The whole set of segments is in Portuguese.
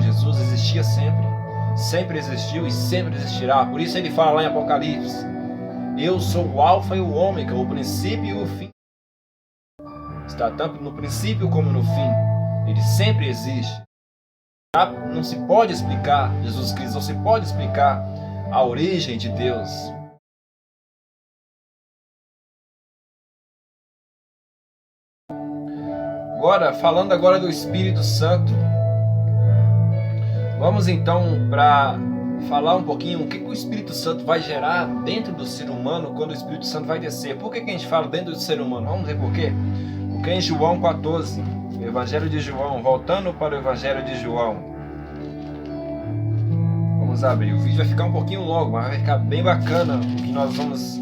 com Jesus existia sempre, sempre existiu e sempre existirá. Por isso ele fala lá em Apocalipse: eu sou o alfa e o ômega, o princípio e o fim. Está tanto no princípio como no fim. Ele sempre existe. Não se pode explicar Jesus Cristo, não se pode explicar a origem de Deus. Falando agora do Espírito Santo, vamos então para falar um pouquinho o que o Espírito Santo vai gerar dentro do ser humano quando o Espírito Santo vai descer. Por que a gente fala dentro do ser humano? Vamos ver por quê. Porque em João 14, o Evangelho de João, voltando para o Evangelho de João, vamos abrir. O vídeo vai ficar um pouquinho longo, mas vai ficar bem bacana o que nós vamos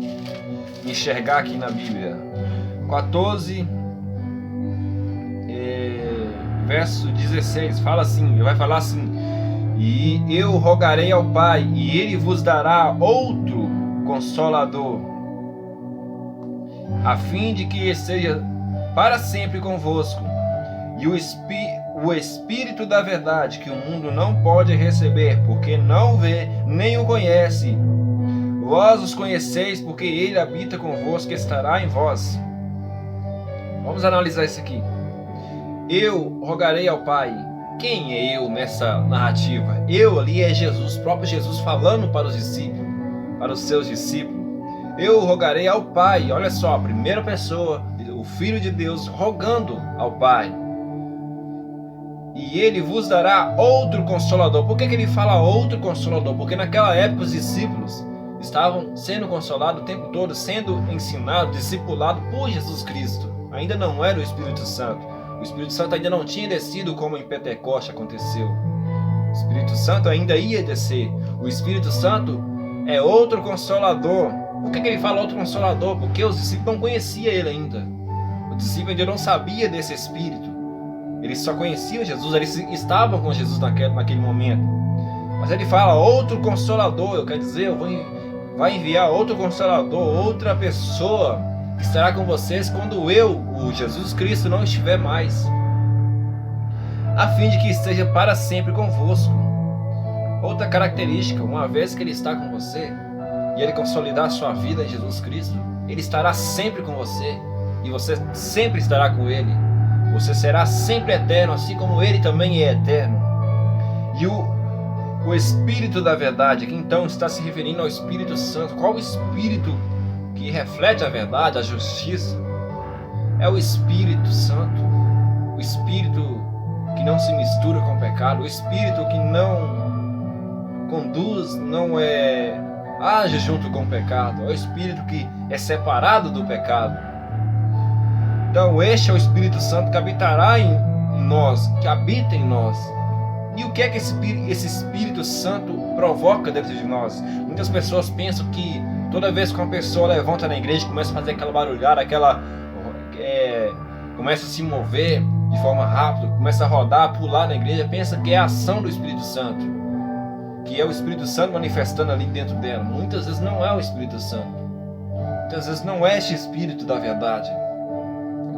enxergar aqui na Bíblia. 14, verso 16, fala assim, vai falar assim: e eu rogarei ao Pai, e Ele vos dará outro Consolador, a fim de que esteja para sempre convosco, e o Espírito da verdade, que o mundo não pode receber, porque não vê, nem o conhece. Vós os conheceis, porque Ele habita convosco e estará em vós. Vamos analisar isso aqui. Eu rogarei ao Pai. Quem é eu nessa narrativa? Eu ali é Jesus, próprio Jesus falando para os discípulos, para os seus discípulos. Eu rogarei ao Pai. Olha só, a primeira pessoa, o Filho de Deus rogando ao Pai. E Ele vos dará outro Consolador. Por que ele fala outro Consolador? Porque naquela época os discípulos estavam sendo consolados o tempo todo, sendo ensinados, discipulados por Jesus Cristo. Ainda não era o Espírito Santo. O Espírito Santo ainda não tinha descido como em Pentecoste aconteceu. O Espírito Santo ainda ia descer. O Espírito Santo é outro Consolador. Por que ele fala outro Consolador? Porque os discípulos não conheciam ele ainda. Os discípulos ainda não sabiam desse Espírito. Eles só conheciam Jesus, eles estavam com Jesus naquele momento. Mas ele fala outro Consolador, quer dizer, vai enviar outro Consolador, outra pessoa que estará com vocês quando o Jesus Cristo, não estiver mais, a fim de que esteja para sempre convosco. Outra característica, uma vez que Ele está com você e Ele consolidar a sua vida em Jesus Cristo, Ele estará sempre com você e você sempre estará com Ele. Você será sempre eterno, assim como Ele também é eterno. E o Espírito da verdade, que então está se referindo ao Espírito Santo. Qual o Espírito que reflete a verdade, a justiça? É o Espírito Santo. O Espírito que não se mistura com o pecado. O Espírito que não conduz, não age junto com o pecado. É o Espírito que é separado do pecado. Então este é o Espírito Santo que habitará em nós, que habita em nós. E o que é que esse Espírito Santo provoca dentro de nós? Muitas pessoas pensam que toda vez que uma pessoa levanta na igreja, começa a fazer aquela barulhada, começa a se mover de forma rápida, começa a rodar, pular na igreja, pensa que é a ação do Espírito Santo, que é o Espírito Santo manifestando ali dentro dela. Muitas vezes não é o Espírito Santo. Muitas vezes não é este Espírito da verdade.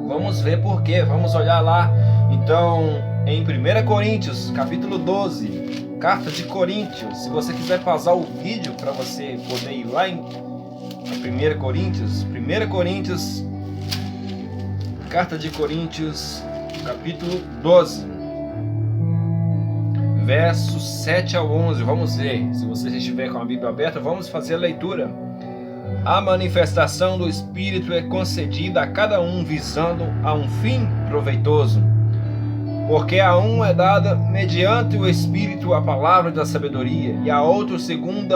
Vamos ver por quê. Vamos olhar lá, então, em 1 Coríntios, capítulo 12, carta de Coríntios. Se você quiser pausar o vídeo para você poder ir lá em 1 Coríntios, carta de Coríntios, capítulo 12, versos 7 ao 11. Vamos ver. Se você estiver com a Bíblia aberta, vamos fazer a leitura. A manifestação do Espírito é concedida a cada um visando a um fim proveitoso, porque a um é dada mediante o Espírito a palavra da sabedoria, e a outro segundo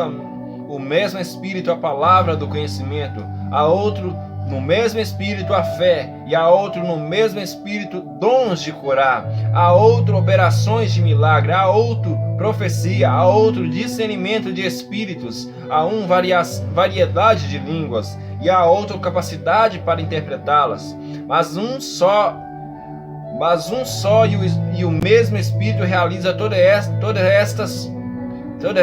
o mesmo Espírito a palavra do conhecimento, a outro no mesmo Espírito a fé, e a outro no mesmo Espírito dons de curar, a outro operações de milagre, a outro profecia, a outro discernimento de espíritos, a um variedade de línguas, e a outro capacidade para interpretá-las. Mas um só e o mesmo Espírito realiza todas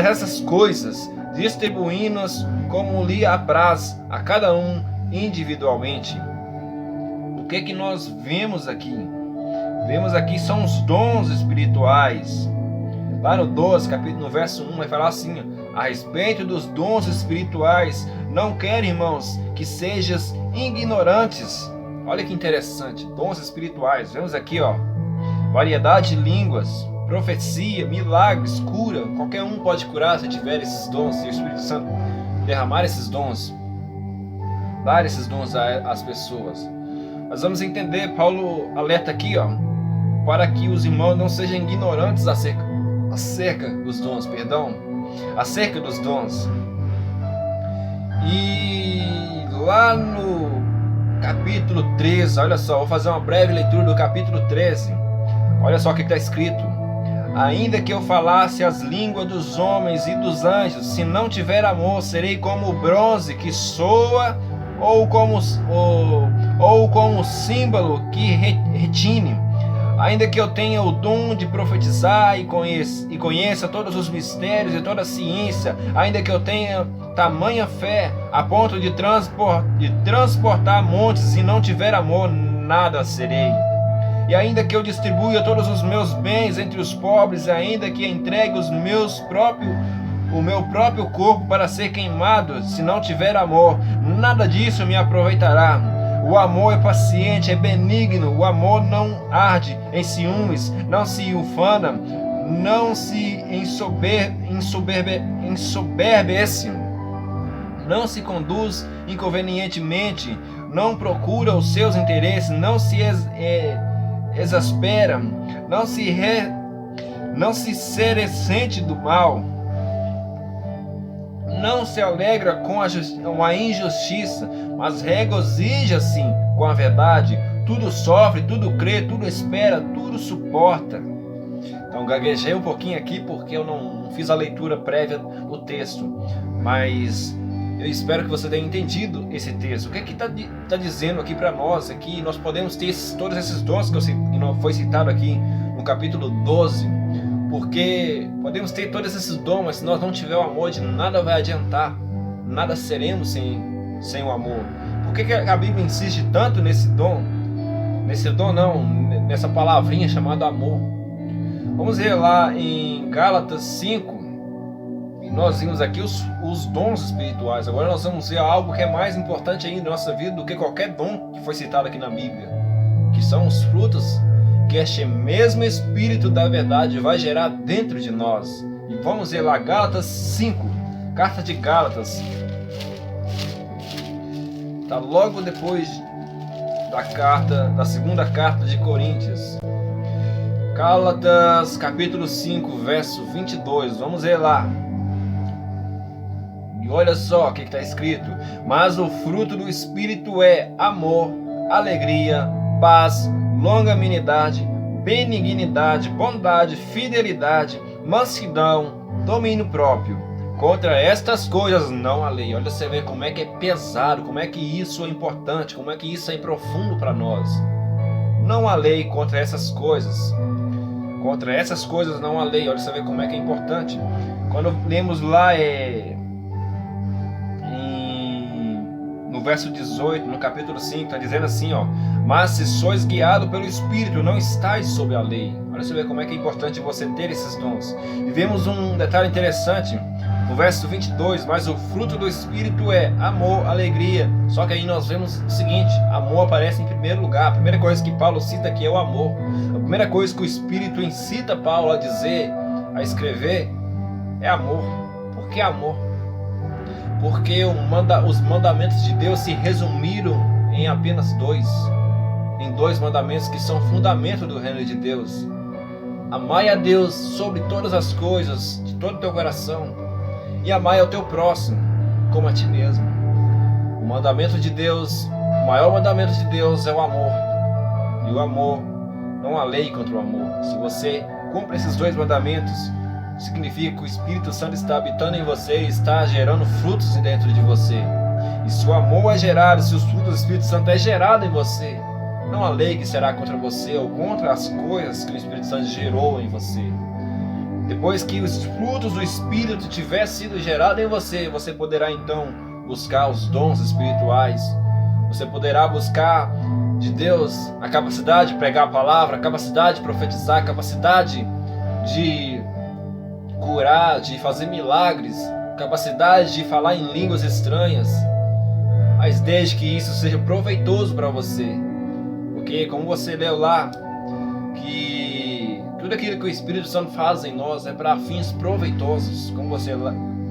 essas coisas, distribuindo-as como lhe apraz a cada um individualmente. O que nós vemos aqui? Vemos aqui são os dons espirituais. Lá no 12, no verso 1, vai falar assim, a respeito dos dons espirituais, não quero, irmãos, que sejas ignorantes. Olha que interessante, dons espirituais. Vemos aqui, variedade de línguas, profecia, milagres, cura. Qualquer um pode curar se tiver esses dons, se o Espírito Santo derramar esses dons, dar esses dons às pessoas. Nós vamos entender, Paulo alerta aqui, para que os irmãos não sejam ignorantes acerca dos dons. E lá no capítulo 13, olha só, vou fazer uma breve leitura do capítulo 13. Olha só o que está escrito: ainda que eu falasse as línguas dos homens e dos anjos, se não tiver amor, serei como o bronze que soa, ou como símbolo que retine. Ainda que eu tenha o dom de profetizar e conheça todos os mistérios e toda a ciência, ainda que eu tenha tamanha fé a ponto de transportar montes e não tiver amor, nada serei. E ainda que eu distribua todos os meus bens entre os pobres, ainda que entregue o meu próprio corpo para ser queimado, se não tiver amor, nada disso me aproveitará. O amor é paciente, é benigno, o amor não arde em ciúmes, não se ufana, não se ensoberbece, não se conduz inconvenientemente, não procura os seus interesses, não se exaspera, não se ressente do mal, não se alegra com a injustiça, mas regozija-se com a verdade. Tudo sofre, tudo crê, tudo espera, tudo suporta. Então gaguejei um pouquinho aqui porque eu não fiz a leitura prévia do texto, mas eu espero que você tenha entendido esse texto. O que é que está dizendo aqui para nós? Aqui nós podemos ter todos esses dons que foi citado aqui no capítulo 12, porque podemos ter todos esses dons, mas se nós não tivermos o amor, de nada vai adiantar, nada seremos sem o amor. Por que a Bíblia insiste tanto nesse dom? Nessa palavrinha chamada amor. Vamos ver lá em Gálatas 5, e nós vimos aqui os dons espirituais. Agora nós vamos ver algo que é mais importante ainda na nossa vida do que qualquer dom que foi citado aqui na Bíblia, que são os frutos que este mesmo Espírito da verdade vai gerar dentro de nós. E vamos ver lá, Gálatas 5, carta de Gálatas, está logo depois da segunda carta de Coríntios. Gálatas capítulo 5, verso 22, vamos ver lá. E olha só o que está escrito: mas o fruto do Espírito é amor, alegria, paz, longanimidade, benignidade, bondade, fidelidade, mansidão, domínio próprio. Contra estas coisas não há lei. Olha, você vê como é que é pesado, como é que isso é importante, como é que isso é profundo para nós. Não há lei contra essas coisas. Contra essas coisas não há lei. Olha, você vê como é que é importante. Quando lemos lá no verso 18, no capítulo 5, está dizendo assim, mas se sois guiados pelo Espírito, não estáis sob a lei. Olha, você vê como é que é importante você ter esses dons. E vemos um detalhe interessante, no verso 22, mas o fruto do Espírito é amor, alegria. Só que aí nós vemos o seguinte: amor aparece em primeiro lugar. A primeira coisa que Paulo cita aqui é o amor. A primeira coisa que o Espírito incita Paulo a dizer, a escrever, é amor. Por que amor? Porque os mandamentos de Deus se resumiram em apenas em dois mandamentos que são fundamento do reino de Deus. Amai a Deus sobre todas as coisas, de todo o teu coração, e amai ao teu próximo como a ti mesmo. O mandamento de Deus, o maior mandamento de Deus é o amor. E o amor, não há lei contra o amor. Se você cumpre esses dois mandamentos, significa que o Espírito Santo está habitando em você e está gerando frutos dentro de você. E se o amor é gerado, se os frutos do Espírito Santo é gerado em você, não há lei que será contra você ou contra as coisas que o Espírito Santo gerou em você. Depois que os frutos do Espírito tiver sido gerado em você, você poderá então buscar os dons espirituais. Você poderá buscar de Deus a capacidade de pregar a palavra, a capacidade de profetizar, a capacidade de curar, de fazer milagres, capacidade de falar em línguas estranhas, mas desde que isso seja proveitoso para você, porque como você leu lá, que tudo aquilo que o Espírito Santo faz em nós é para fins proveitosos, como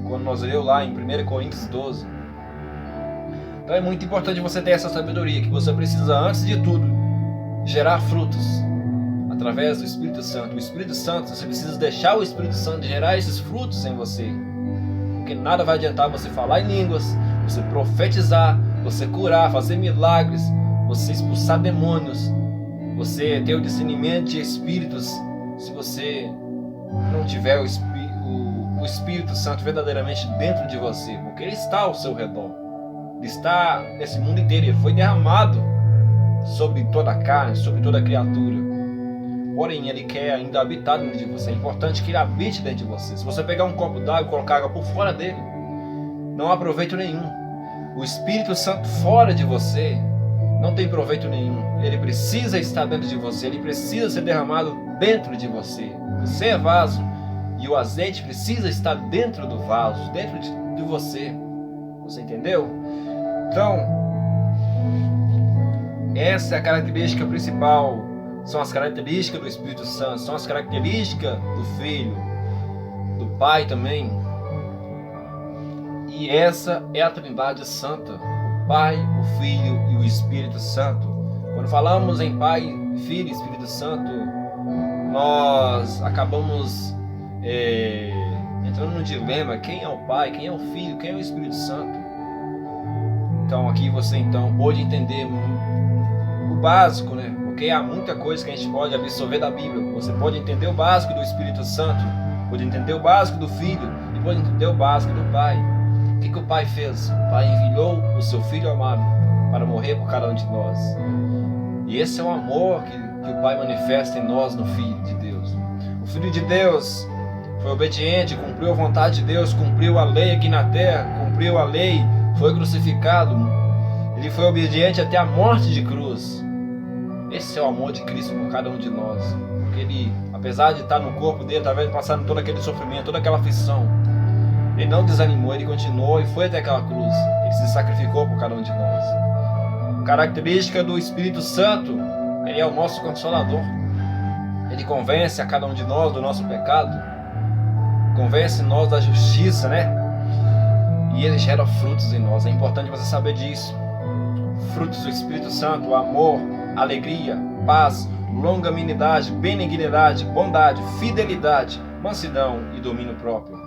quando nós leu lá em 1 Coríntios 12. Então é muito importante você ter essa sabedoria, que você precisa, antes de tudo, gerar frutos através do Espírito Santo. O Espírito Santo, você precisa deixar o Espírito Santo gerar esses frutos em você, porque nada vai adiantar você falar em línguas, você profetizar, você curar, fazer milagres, você expulsar demônios, você ter o discernimento de espíritos, se você não tiver o Espírito Santo verdadeiramente dentro de você, porque ele está ao seu redor, ele está nesse mundo inteiro, ele foi derramado sobre toda a carne, sobre toda a criatura. Porém, ele quer ainda habitar dentro de você. É importante que ele habite dentro de você. Se você pegar um copo d'água e colocar água por fora dele, não há proveito nenhum. O Espírito Santo fora de você não tem proveito nenhum. Ele precisa estar dentro de você. Ele precisa ser derramado dentro de você. Você é vaso e o azeite precisa estar dentro do vaso, dentro de você. Você entendeu? Então, essa é a característica principal. São as características do Espírito Santo, são as características do Filho, do Pai também. E essa é a Trindade Santa, o Pai, o Filho e o Espírito Santo. Quando falamos em Pai, Filho e Espírito Santo, nós acabamos entrando no dilema: quem é o Pai, quem é o Filho, quem é o Espírito Santo? Então aqui você pode entender o básico, né? Porque há muita coisa que a gente pode absorver da Bíblia. Você pode entender o básico do Espírito Santo, pode entender o básico do Filho e pode entender o básico do Pai. O que o Pai fez? O Pai enviou o seu Filho amado para morrer por cada um de nós. E esse é o amor que o Pai manifesta em nós, no Filho de Deus. O Filho de Deus foi obediente, cumpriu a vontade de Deus, cumpriu a lei aqui na terra, cumpriu a lei, foi crucificado. Ele foi obediente até a morte de cruz. Esse é o amor de Cristo por cada um de nós. Porque ele, apesar de estar no corpo dele, talvez passando todo aquele sofrimento, toda aquela aflição, ele não desanimou, ele continuou e foi até aquela cruz. Ele se sacrificou por cada um de nós. A característica do Espírito Santo, ele é o nosso Consolador. Ele convence a cada um de nós do nosso pecado, convence nós da justiça, né? E ele gera frutos em nós. É importante você saber disso. Frutos do Espírito Santo: o amor, alegria, paz, longanimidade, benignidade, bondade, fidelidade, mansidão e domínio próprio.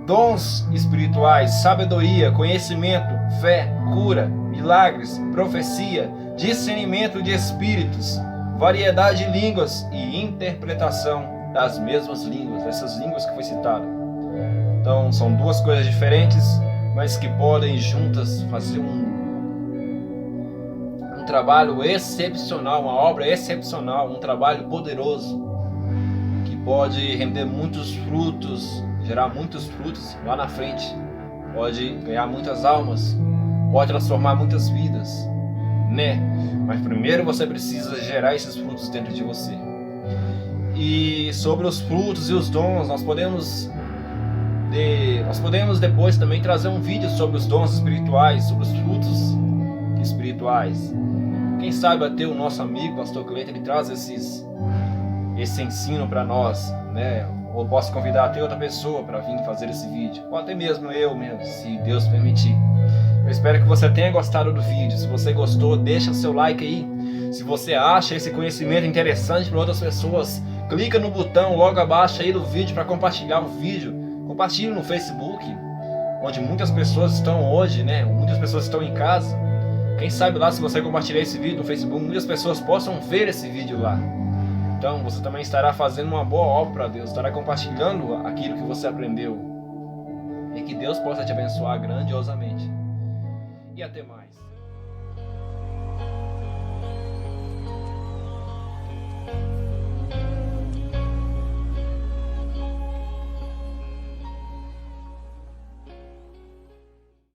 Dons espirituais: sabedoria, conhecimento, fé, cura, milagres, profecia, discernimento de espíritos, variedade de línguas e interpretação das mesmas línguas, essas línguas que foi citada. Então são duas coisas diferentes, mas que podem juntas fazer um trabalho excepcional, uma obra excepcional, um trabalho poderoso, que pode render muitos frutos, gerar muitos frutos lá na frente, pode ganhar muitas almas, pode transformar muitas vidas, né? Mas primeiro você precisa gerar esses frutos dentro de você. E sobre os frutos e os dons, nós podemos depois também trazer um vídeo sobre os dons espirituais, sobre os frutos espirituais. Quem sabe até o nosso amigo Pastor Cleiton, ele traz esse ensino para nós, né? Ou posso convidar até outra pessoa para vir fazer esse vídeo, ou até mesmo eu mesmo, se Deus permitir. Eu espero que você tenha gostado do vídeo. Se você gostou, deixa seu like aí. Se você acha esse conhecimento interessante para outras pessoas, clica no botão logo abaixo aí do vídeo para compartilhar o vídeo. Compartilhe no Facebook, onde muitas pessoas estão hoje, né? Muitas pessoas estão em casa. Quem sabe lá, se você compartilhar esse vídeo no Facebook, muitas pessoas possam ver esse vídeo lá. Então você também estará fazendo uma boa obra para Deus, estará compartilhando aquilo que você aprendeu. E que Deus possa te abençoar grandiosamente. E até mais.